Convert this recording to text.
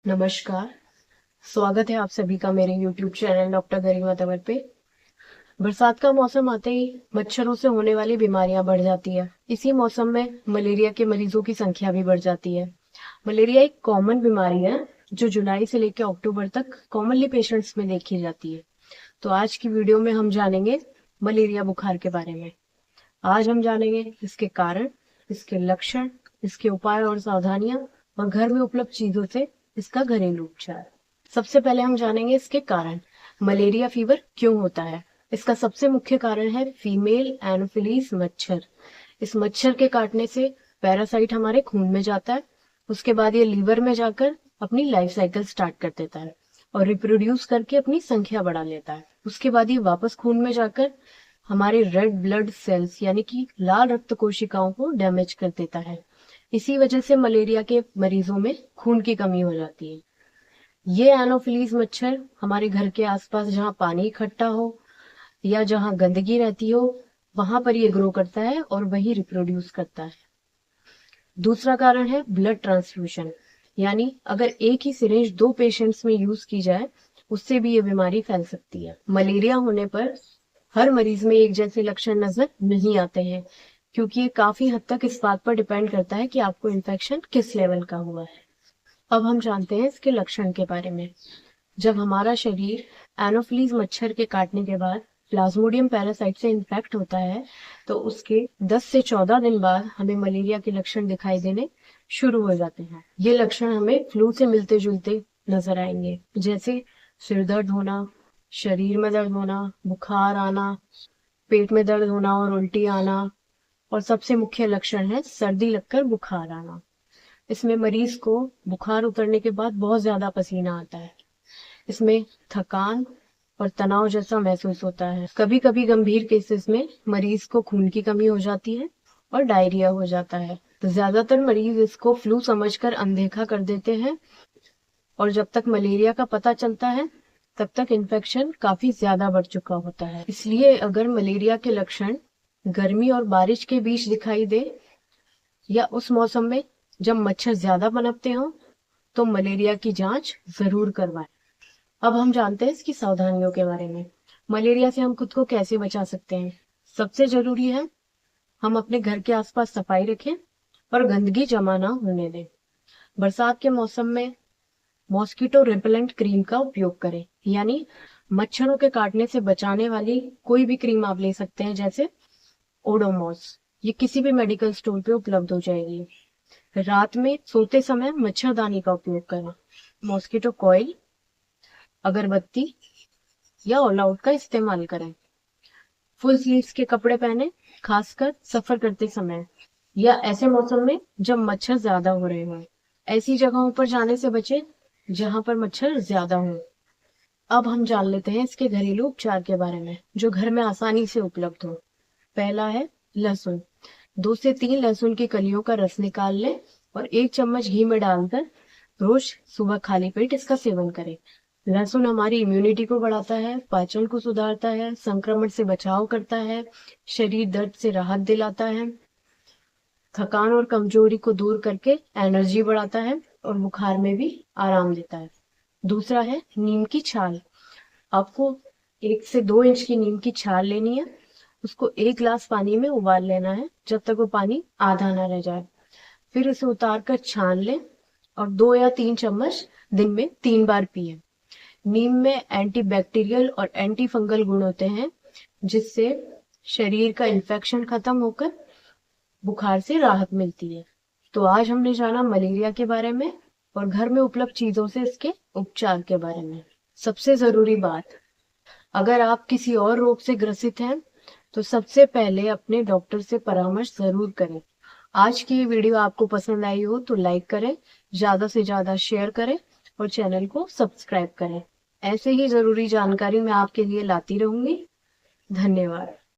नमस्कार। स्वागत है आप सभी का मेरे YouTube चैनल डॉक्टर गरिमा तंवर पे। बरसात का मौसम आते ही मच्छरों से होने वाली बीमारियां बढ़ जाती है। इसी मौसम में मलेरिया के मरीजों की संख्या भी बढ़ जाती है। मलेरिया एक कॉमन बीमारी है जो जुलाई से लेकर अक्टूबर तक कॉमनली पेशेंट्स में देखी जाती है। तो आज की वीडियो में हम जानेंगे मलेरिया बुखार के बारे में। आज हम जानेंगे इसके कारण, इसके लक्षण, इसके उपाय और सावधानियां और घर में उपलब्ध चीजों से इसका घरेलू उपचार। सबसे पहले हम जानेंगे इसके कारण। मलेरिया फीवर क्यों होता है? इसका सबसे मुख्य कारण है फीमेल एनोफिलीज मच्छर। इस मच्छर के काटने से पैरासाइट हमारे खून में जाता है। उसके बाद ये लीवर में जाकर अपनी लाइफ साइकिल स्टार्ट कर देता है और रिप्रोड्यूस करके अपनी संख्या बढ़ा लेता है। उसके बाद ये वापस खून में जाकर हमारे रेड ब्लड सेल्स यानी कि लाल रक्त कोशिकाओं को डैमेज कर देता है। इसी वजह से मलेरिया के मरीजों में खून की कमी हो जाती है। ये एनोफिलीज मच्छर हमारे घर के आसपास जहाँ पानी इकट्ठा हो या जहाँ गंदगी रहती हो वहां पर ये ग्रो करता है और वही रिप्रोड्यूस करता है। दूसरा कारण है ब्लड ट्रांसफ्यूजन, यानी अगर एक ही सिरिंज 2 पेशेंट्स में यूज की जाए उससे भी ये बीमारी फैल सकती है। मलेरिया होने पर हर मरीज में एक जैसे लक्षण नजर नहीं आते हैं, क्योंकि ये काफी हद तक इस बात पर डिपेंड करता है कि आपको इन्फेक्शन किस लेवल का हुआ है। अब हम जानते हैं इसके लक्षण के बारे में। जब हमारा शरीर एनोफिलीज मच्छर के काटने के बाद प्लाज्मोडियम पैरासाइट से इन्फेक्ट होता है तो उसके 10 से 14 दिन बाद हमें मलेरिया के लक्षण दिखाई देने शुरू हो जाते हैं। ये लक्षण हमें फ्लू से मिलते जुलते नजर आएंगे, जैसे सिर दर्द होना, शरीर में दर्द होना, बुखार आना, पेट में दर्द होना और उल्टी आना, और सबसे मुख्य लक्षण है सर्दी लगकर बुखार आना। इसमें मरीज को बुखार उतरने के बाद बहुत ज्यादा पसीना आता है। इसमें थकान और तनाव जैसा महसूस होता है। कभी कभी गंभीर केसेस में मरीज को खून की कमी हो जाती है और डायरिया हो जाता है। तो ज्यादातर मरीज इसको फ्लू समझकर अनदेखा कर देते हैं और जब तक मलेरिया का पता चलता है तब तक इन्फेक्शन काफी ज्यादा बढ़ चुका होता है। इसलिए अगर मलेरिया के लक्षण गर्मी और बारिश के बीच दिखाई दे या उस मौसम में जब मच्छर ज्यादा पनपते हो तो मलेरिया की जांच जरूर करवाएं। अब हम जानते हैं इसकी सावधानियों के बारे में। मलेरिया से हम खुद को कैसे बचा सकते हैं? सबसे जरूरी है हम अपने घर के आसपास सफाई रखें और गंदगी जमा ना होने दें। बरसात के मौसम में मॉस्किटो रिपेलेंट क्रीम का उपयोग करें, यानी मच्छरों के काटने से बचाने वाली कोई भी क्रीम आप ले सकते हैं, जैसे ओडोमॉस। ये किसी भी मेडिकल स्टोर पे उपलब्ध हो जाएगी। रात में सोते समय मच्छरदानी का उपयोग करें। मॉस्किटो कॉइल, अगरबत्ती या ऑल आउट का इस्तेमाल करें। फुल स्लीव्स के कपड़े पहने, खासकर सफर करते समय या ऐसे मौसम में जब मच्छर ज्यादा हो रहे हों। ऐसी जगहों पर जाने से बचें जहां पर मच्छर ज्यादा हो। अब हम जान लेते हैं इसके घरेलू उपचार के बारे में जो घर में आसानी से उपलब्ध हो। पहला है लहसुन। 2 से 3 लहसुन की कलियों का रस निकाल लें और 1 चम्मच घी में डालकर रोज सुबह खाली पेट इसका सेवन करें। लहसुन हमारी इम्यूनिटी को बढ़ाता है, पाचन को सुधारता है, संक्रमण से बचाव करता है, शरीर दर्द से राहत दिलाता है, थकान और कमजोरी को दूर करके एनर्जी बढ़ाता है और बुखार में भी आराम देता है। दूसरा है नीम की छाल। आपको 1 से 2 इंच की नीम की छाल लेनी है। उसको 1 गिलास पानी में उबाल लेना है जब तक वो पानी आधा ना रह जाए। फिर इसे उतार कर छान लें और 2 या 3 चम्मच दिन में 3 बार पिए। नीम में एंटीबैक्टीरियल और एंटी फंगल गुण होते हैं, जिससे शरीर का इन्फेक्शन खत्म होकर बुखार से राहत मिलती है। तो आज हमने जाना मलेरिया के बारे में और घर में उपलब्ध चीजों से इसके उपचार के बारे में। सबसे जरूरी बात, अगर आप किसी और रोग से ग्रसित हैं तो सबसे पहले अपने डॉक्टर से परामर्श जरूर करें। आज की ये वीडियो आपको पसंद आई हो तो लाइक करें, ज्यादा से ज्यादा शेयर करें और चैनल को सब्सक्राइब करें। ऐसे ही जरूरी जानकारी मैं आपके लिए लाती रहूंगी। धन्यवाद।